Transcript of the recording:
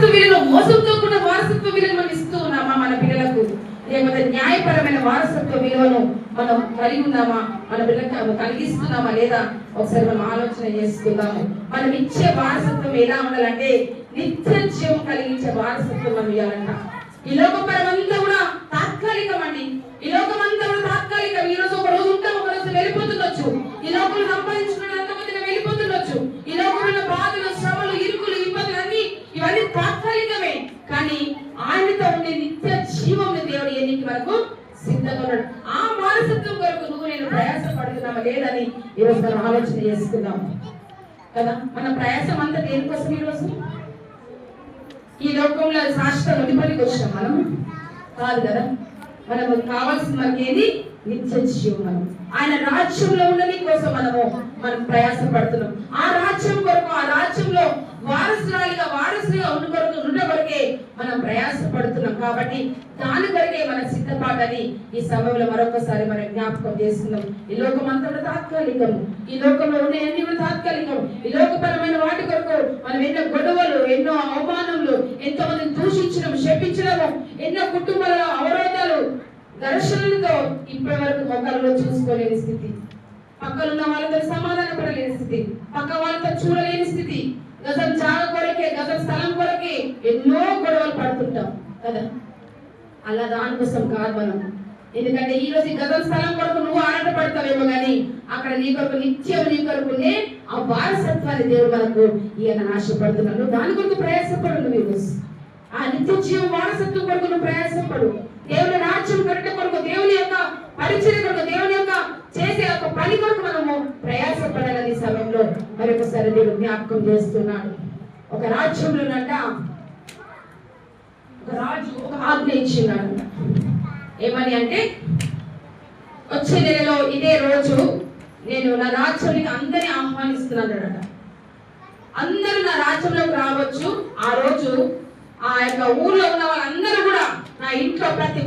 వారసత్వ విలువ మోసంతో కూడా వారసత్వ విలువను మనం ఇస్తూ ఉన్నామా మన పిల్లలకు? లేకపోతే న్యాయపరమైన వారసత్వ విలువను మనం కలిగి ఉన్నామా? మన పిల్లలకు కలిగిస్తున్నామా లేదా? ఒకసారి మనం ఆలోచన చేసుకుందాము. మనం ఇచ్చే వారసత్వం ఎలా ఉండాలంటే నిత్య జీవం కలిగించే వారసత్వం మనం ఇవ్వాలంట. ఈ లోకపరమంతా కూడా తాత్కాలికం అండి. ఈ లోకమంతా కూడా తాత్కాలికం. ఈ రోజు ఒక రోజు ఉంటాం, ఒక రోజు వెళ్ళిపోతుండొచ్చు. ఈ లోకంలో సంపాదించుకున్న కొద్దిగా వెళ్ళిపోతుండొచ్చు. ఈ లోకంలో బాధలు, శ్రమలు, ఇరుకులు, ఇబ్బందులు అన్ని ఇవన్నీ తాత్కాలికమే. కానీ ఆయనతో ఉండే నిత్య జీవం దేవుడు ఎన్నికి వరకు సిద్ధంగా ఉన్నాడు. ఆ వారసత్వం కొరకు నువ్వు నేను ప్రయాసపడుతున్నామా లేదని ఈరోజు మనం ఆలోచన చేసుకుందాం కదా. మన ప్రయాసం అంతా దేనికోసం? ఈరోజు ఈ లోకంలో శాశ్వత ఉడిపడికి వచ్చినాం మనం కాదు కదా. మనకు కావాల్సింది మనకి ఏది? నిత్య జీవం. ఆయన రాజ్యంలో ఉండని కోసం మనం ప్రయాసపడుతున్నాం. ఆ రాజ్యం కొరకు, ఆ రాజ్యంలో వారసులుగా ఉండ కొరకే మనం ప్రయాసపడుతున్నాం. కాబట్టి దాని కొరకే మన సిద్ధపాటని ఈ సమయంలో మరొకసారి మనం జ్ఞాపకం చేస్తున్నాం. ఈ లోకం అంతా కూడా తాత్కాలికం. ఈ లోకంలో ఉన్న అన్ని కూడా తాత్కాలికం. ఈ లోకపరమైన వాటి కొరకు మనం ఎన్నో గొడవలు, ఎన్నో అవమానములు, ఎంతో మందిని దూషించడం, శపించడం, ఎన్నో కుటుంబాలలో అవరోధాలు, ఘర్షణలతో ఇప్పటి వరకు మొక్కలలో చూసుకోలేని స్థితి, పక్కలున్న వాళ్ళతో సమాధాన పడలేని స్థితి, పక్క వాళ్ళతో చూడలేని స్థితి, గజం జాగ కొరకే, గజం స్థలం కొరకే ఎన్నో గొడవలు పడుతుంటాం కదా. అలా దానికోసం కాదు మనం. ఎందుకంటే ఈ రోజు గజం స్థలం కొరకు నువ్వు ఆరాట పడతావేమో కానీ అక్కడ నీ కొరకు నిత్యం నీ కొరకునే ఆ వారసత్వాన్ని దేవుడు మనకు ఈయన ఆశపడుతున్నాడు. దాని కొరకు ప్రయాసపడు. నువ్వు ఈరోజు ఆ నిత్య జీవం వారసత్వం కొరకు నువ్వు ప్రయాసపడు. దేవుని రాజ్యం కట్ట కొరకు, దేవుని యొక్క పరిచయం కొరకు, దేవుని యొక్క చేసే ఒక పని కొరకు మనము ప్రయాసపడాలని సమయంలో మరొకసారి దేవుడు జ్ఞాపకం చేస్తున్నాడు. ఒక రాజ్యంలోనంట ఒక రాజు ఒక ఆజ్ఞ ఇచ్చినాడంట. ఏమని అంటే, వచ్చే నెలలో ఇదే రోజు నేను నా రాజ్యానికి అందరినీ ఆహ్వానిస్తున్నాడట. అందరూ నా రాజ్యంలోకి రావచ్చు. ఆ రోజు ఆ యొక్క ఊర్లో ఉన్న వాళ్ళందరూ కూడా నా ఇంట్లో ప్రతి